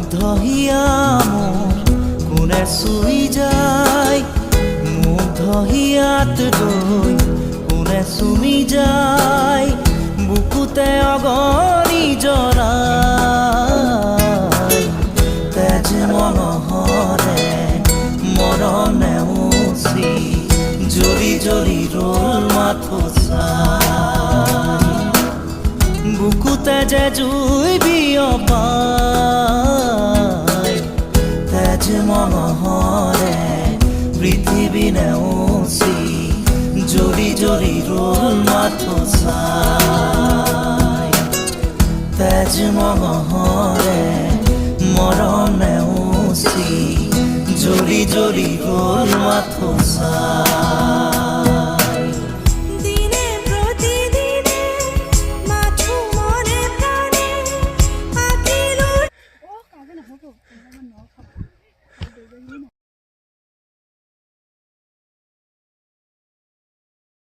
মুগ্ধহিয়া মোৰ কোনে চুই যায়, মুগ্ধহিয়াত গৈ কোনে চুমি যায়, বুকুতে অগণি জৰাই তেজ মঙহৰে মৰম নেওচি জ্বলি জ্বলি ৰল মাথো চাই, বুকুতে যে জুই বিয়পাই তেজ মঙহৰে পৃথিৱী নেওচি জ্বলি জ্বলি ৰল মাথো চাই, তেজ মঙহৰে মৰম নেওচি জ্বলি জ্বলি ৰল মাথো চাই। দিনে প্রতিদিনে মাথো মনে প্রাণে আঁকিলো। ও কাঁদে না,